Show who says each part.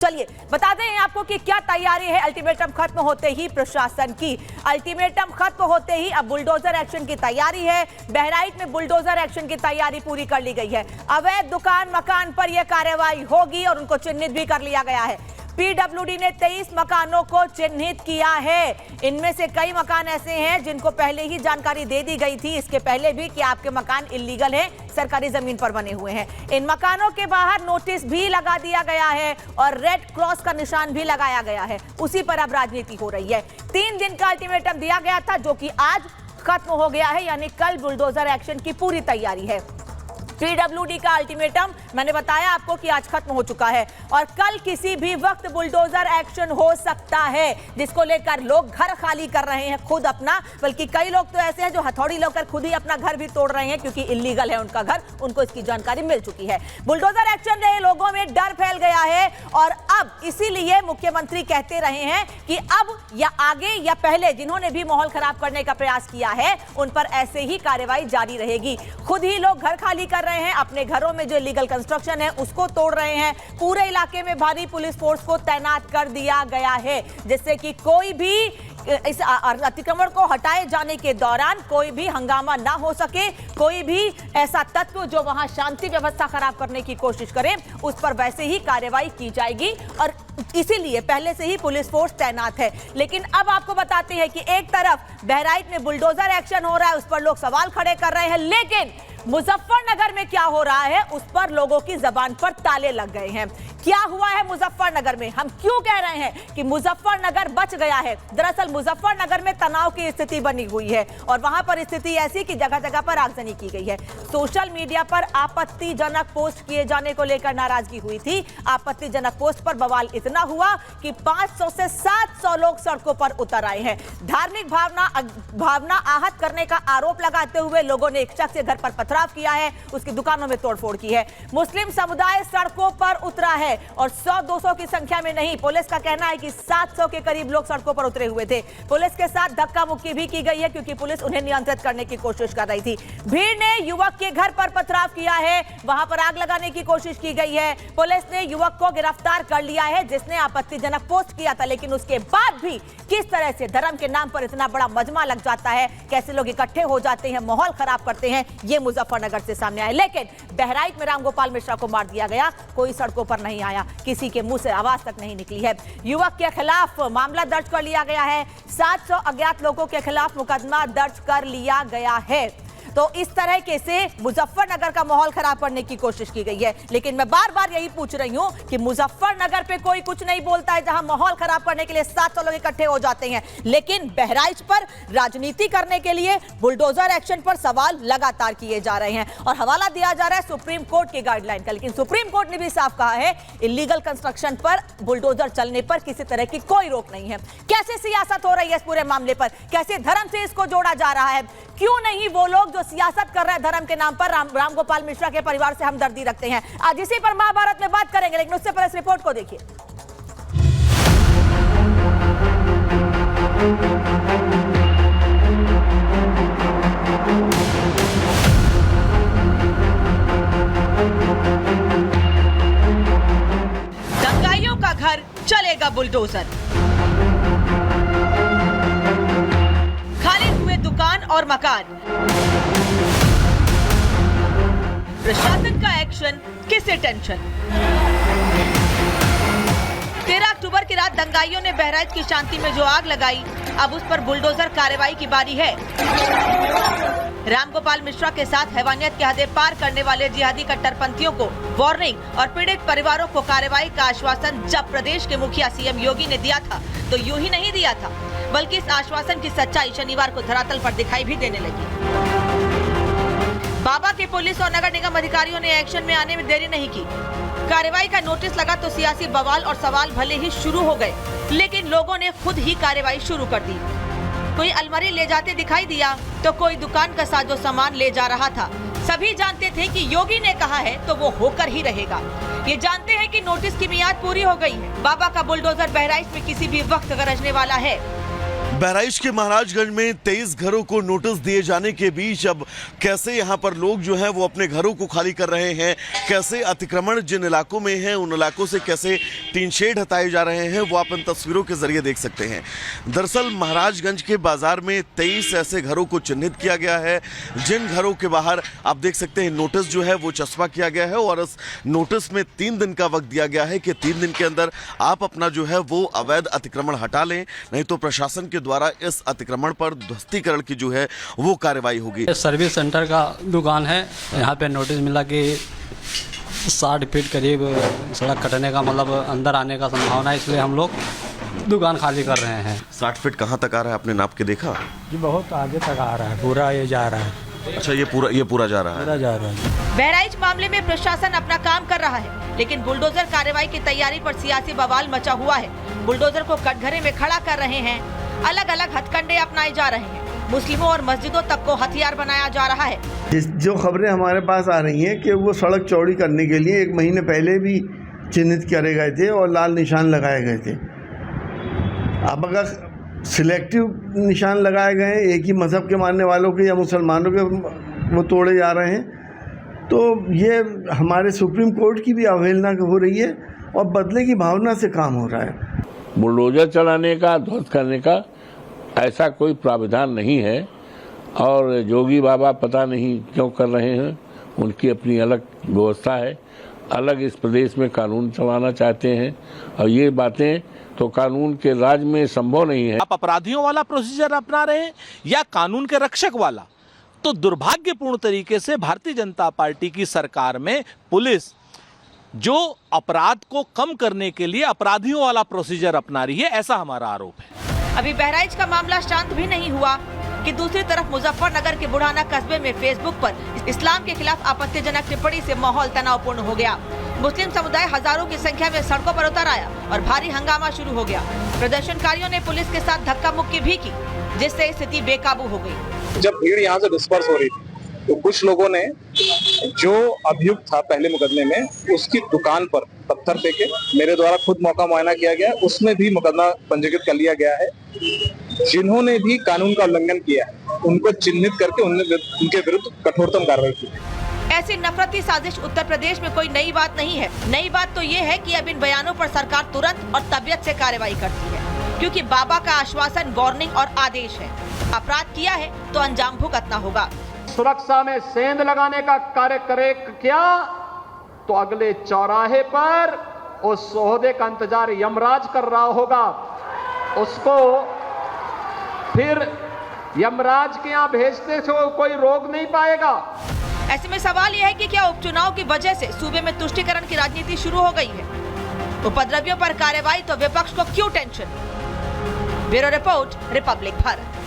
Speaker 1: चलिए बता दें आपको कि क्या तैयारी है अल्टीमेटम खत्म होते ही प्रशासन की। अल्टीमेटम खत्म होते ही अब बुलडोजर एक्शन की तैयारी है। बहराइच में बुलडोजर एक्शन की तैयारी पूरी कर ली गई है। अवैध दुकान मकान पर यह कार्रवाई होगी और उनको चिन्हित भी कर लिया गया है। पीडब्ल्यूडी ने 23 मकानों को चिन्हित किया है। इनमें से कई मकान ऐसे हैं जिनको पहले ही जानकारी दे दी गई थी, इसके पहले भी, कि आपके मकान इल्लीगल हैं, सरकारी जमीन पर बने हुए हैं। इन मकानों के बाहर नोटिस भी लगा दिया गया है और रेड क्रॉस का निशान भी लगाया गया है। उसी पर अब राजनीति हो रही है। 3 दिन का अल्टीमेटम दिया गया था जो कि आज खत्म हो गया है, यानी कल बुलडोजर एक्शन की पूरी तैयारी है। पीडब्ल्यूडी का अल्टीमेटम मैंने बताया आपको कि आज खत्म हो चुका है और कल किसी भी वक्त बुलडोजर एक्शन हो सकता है, जिसको लेकर लोग घर खाली कर रहे हैं खुद अपना। बल्कि कई लोग तो ऐसे हैं जो हथौड़ी लेकर खुद ही अपना घर भी तोड़ रहे हैं क्योंकि इल्लीगल है उनका घर, उनको इसकी जानकारी मिल चुकी है। बुलडोजर एक्शन से लोगों में डर फैल गया है और अब इसीलिए मुख्यमंत्री कहते रहे हैं कि अब या आगे या पहले जिन्होंने भी माहौल खराब करने का प्रयास किया है उन पर ऐसे ही कार्रवाई जारी रहेगी। खुद ही लोग घर खाली कर रहे हैं, अपने घरों में जो इलीगल कंस्ट्रक्शन है उसको तोड़ रहे हैं। पूरे इलाके में भारी पुलिस फोर्स को तैनात कर दिया गया है जिससे कि कोई भी इस अतिक्रमण को हटाए जाने के दौरान कोई भी हंगामा ना हो सके। कोई भी ऐसा तत्व जो वहां शांति व्यवस्था खराब करने की कोशिश करे उस पर वैसे ही कार्रवाई की जाएगी और इसीलिए पहले से ही पुलिस फोर्स तैनात है। लेकिन अब आपको बताते हैं कि एक तरफ बहराइच में बुलडोजर एक्शन हो रहा है, उस पर लोग सवाल खड़े कर रहे हैं, लेकिन मुजफ्फरनगर में क्या हो रहा है उस पर लोगों की जबान पर ताले लग गए हैं। क्या हुआ है मुजफ्फरनगर में, हम क्यों कह रहे हैं कि मुजफ्फरनगर बच गया है? दरअसल मुजफ्फरनगर में तनाव की स्थिति बनी हुई है और वहां पर स्थिति ऐसी कि जगह जगह पर आगजनी की गई है। सोशल मीडिया पर आपत्तिजनक पोस्ट किए जाने को लेकर नाराजगी हुई थी। आपत्तिजनक पोस्ट पर बवाल इतना हुआ कि 500 से 700 लोग सड़कों पर उतर आए हैं। धार्मिक भावना आहत करने का आरोप लगाते हुए लोगों ने एक शख्स के घर पर पथराव किया है, उसकी दुकानों में तोड़फोड़ की है। मुस्लिम समुदाय सड़कों पर उतरा है और 100-200 की संख्या में नहीं, पुलिस का कहना है कि 700 के करीब लोग सड़कों पर उतरे हुए थे। पुलिस के साथ धक्का मुक्की भी की गई है क्योंकि पुलिस उन्हें नियंत्रित करने की कोशिश कर रही थी। भीड़ ने युवक के घर पर पथराव किया है, वहां पर आग लगाने की कोशिश की गई है। पुलिस ने युवक को गिरफ्तार कर लिया है जिसने आपत्तिजनक पोस्ट किया था, लेकिन उसके बाद भी किस तरह से धर्म के नाम पर इतना बड़ा मजमा लग जाता है, कैसे लोग इकट्ठे हो जाते हैं, माहौल खराब करते हैं, ये मुजफ्फरनगर से सामने आया। लेकिन बहराइच में रामगोपाल मिश्रा को मार दिया गया, कोई सड़कों पर नहीं आया, किसी के मुंह से आवाज तक नहीं निकली है। युवक के खिलाफ मामला दर्ज कर लिया गया है। 700 अज्ञात लोगों के खिलाफ मुकदमा दर्ज कर लिया गया है। तो इस तरह के से मुजफ्फरनगर का माहौल खराब करने की कोशिश की गई है। लेकिन मैं बार बार यही पूछ रही हूं कि मुजफ्फरनगर पे कोई कुछ नहीं बोलता है जहां माहौल खराब करने के लिए 700 लोग इकट्ठे हो जाते हैं, लेकिन बहराइच पर राजनीति करने के लिए बुलडोजर एक्शन पर सवाल लगातार किए जा रहे हैं और हवाला दिया जा रहा है सुप्रीम कोर्ट की गाइडलाइन का। लेकिन सुप्रीम कोर्ट ने भी साफ कहा है इलीगल कंस्ट्रक्शन पर बुलडोजर चलने पर किसी तरह की कोई रोक नहीं है। कैसे सियासत हो रही है इस पूरे मामले पर, कैसे धर्म से इसको जोड़ा जा रहा है? क्यों नहीं वो लोग जो सियासत कर रहे हैं धर्म के नाम पर रामगोपाल मिश्रा के परिवार से हमदर्दी रखते हैं? आज इसी पर महाभारत में बात करेंगे, लेकिन उससे पहले इस रिपोर्ट को देखिए। दंगाइयों का घर चलेगा बुलडोजर, खाली हुए दुकान और मकान, प्रशासन का एक्शन, किसे टेंशन? 13 अक्टूबर की रात दंगाइयों ने बहराइच की शांति में जो आग लगाई, अब उस पर बुलडोजर कार्रवाई की बारी है। रामगोपाल मिश्रा के साथ हैवानियत की हदें पार करने वाले जिहादी कट्टरपंथियों को वार्निंग और पीड़ित परिवारों को कार्रवाई का आश्वासन जब प्रदेश के मुखिया सीएम योगी ने दिया था तो यूं ही नहीं दिया था, बल्कि इस आश्वासन की सच्चाई शनिवार को धरातल पर दिखाई भी देने लगी। बाबा के पुलिस और नगर निगम अधिकारियों ने एक्शन में आने में देरी नहीं की। कार्रवाई का नोटिस लगा तो सियासी बवाल और सवाल भले ही शुरू हो गए, लेकिन लोगों ने खुद ही कार्रवाई शुरू कर दी। कोई अलमारी ले जाते दिखाई दिया तो कोई दुकान का साजो सामान ले जा रहा था। सभी जानते थे कि योगी ने कहा है तो वो होकर ही रहेगा। ये जानते हैं कि नोटिस की मियाद पूरी हो गई है। बाबा का बुलडोजर बहराइच में किसी भी वक्त गरजने वाला है।
Speaker 2: बहराइच के महाराजगंज में 23 घरों को नोटिस दिए जाने के बीच अब कैसे यहां पर लोग जो हैं वो अपने घरों को खाली कर रहे हैं, कैसे अतिक्रमण जिन इलाकों में हैं उन इलाकों से कैसे टीन शेड हटाए जा रहे हैं, वो आप इन तस्वीरों के जरिए देख सकते हैं। दरअसल महाराजगंज के बाजार में 23 ऐसे घरों को चिन्हित किया गया है जिन घरों के बाहर आप देख सकते हैं नोटिस जो है वो चस्पा किया गया है और इस नोटिस में 3 दिन का वक्त दिया गया है कि 3 दिन के अंदर आप अपना जो है वो अवैध अतिक्रमण हटा लें, नहीं तो प्रशासन के द्वारा इस अतिक्रमण पर ध्वस्तीकरण की जो है वो कार्रवाई होगी।
Speaker 3: सर्विस सेंटर का दुकान है, यहाँ पे नोटिस मिला कि 60 फीट करीब सड़क कटने का मतलब अंदर आने का संभावना है, इसलिए हम लोग दुकान खाली कर रहे हैं।
Speaker 2: 60 फीट कहाँ तक आ रहा है, आपने नाप के देखा?
Speaker 3: जी बहुत आगे तक आ रहा है, पूरा ये जा रहा है।
Speaker 2: अच्छा, ये पूरा जा रहा है।
Speaker 3: पूरा जा रहा है।
Speaker 1: बहराइच मामले में प्रशासन अपना काम कर रहा है, लेकिन बुलडोजर कार्रवाई की तैयारी पर सियासी बवाल मचा हुआ है। बुलडोजर को कटघरे में खड़ा कर रहे हैं, अलग अलग हथकंडे अपनाए जा रहे हैं, मुस्लिमों और मस्जिदों तक को हथियार बनाया जा रहा है।
Speaker 4: जो खबरें हमारे पास आ रही हैं कि वो सड़क चौड़ी करने के लिए 1 महीने पहले भी चिन्हित करे गए थे और लाल निशान लगाए गए थे। अब अगर सिलेक्टिव निशान लगाए गए हैं एक ही मज़हब के मानने वालों के या मुसलमानों के, वो तोड़े जा रहे हैं, तो ये हमारे सुप्रीम कोर्ट की भी अवहेलना हो रही है और बदले की भावना से काम हो रहा है।
Speaker 5: बुलडोजर चलाने का, ध्वस्त करने का ऐसा कोई प्रावधान नहीं है और जोगी बाबा पता नहीं क्यों कर रहे हैं, उनकी अपनी अलग व्यवस्था है, अलग इस प्रदेश में कानून चलाना चाहते हैं और ये बातें तो कानून के राज में संभव नहीं है।
Speaker 6: आप अपराधियों वाला प्रोसीजर अपना रहे हैं या कानून के रक्षक वाला? तो दुर्भाग्यपूर्ण तरीके से भारतीय जनता पार्टी की सरकार में पुलिस जो अपराध को कम करने के लिए अपराधियों वाला प्रोसीजर अपना रही है, ऐसा हमारा आरोप है।
Speaker 1: अभी बहराइच का मामला शांत भी नहीं हुआ कि दूसरी तरफ मुजफ्फरनगर के बुढ़ाना कस्बे में फेसबुक पर इस्लाम के खिलाफ आपत्तिजनक टिप्पणी से माहौल तनावपूर्ण हो गया। मुस्लिम समुदाय हजारों की संख्या में सड़कों पर उतर आया और भारी हंगामा शुरू हो गया। प्रदर्शनकारियों ने पुलिस के साथ धक्का मुक्की भी की, जिससे स्थिति बेकाबू हो गई।
Speaker 7: जब भीड़ यहाँ से डिस्पर्स हो रही थी तो कुछ लोगों ने जो अभियुक्त था पहले मुकदमे में, उसकी दुकान पर पत्थर फेंके। मेरे द्वारा खुद मौका मुआयना किया गया, उसमें भी मुकदमा पंजीकृत कर लिया गया है। जिन्होंने भी कानून का उल्लंघन किया है उनको चिन्हित करके उनके विरुद्ध कठोरतम कार्रवाई की।
Speaker 1: ऐसी नफरती साजिश उत्तर प्रदेश में कोई नई बात नहीं है। नई बात तो ये है कि अब इन बयानों पर सरकार तुरंत और तबीयत से कार्रवाई करती है, क्योंकि बाबा का आश्वासन, वार्निंग और आदेश है। अपराध किया है तो अंजाम भुगतना होगा।
Speaker 8: सुरक्षा में सेंध लगाने का कार्य करे क्या तो अगले चौराहे पर उस सोहदे का इंतजार यमराज कर रहा होगा, उसको फिर यमराज के यहाँ भेजते से कोई रोक नहीं पाएगा।
Speaker 1: ऐसे में सवाल यह है कि क्या उपचुनाव की वजह से सूबे में तुष्टीकरण की राजनीति शुरू हो गई है? उपद्रवियों पर कार्रवाई तो विपक्ष को क्यों tension? Bureau report, Republic Bharat.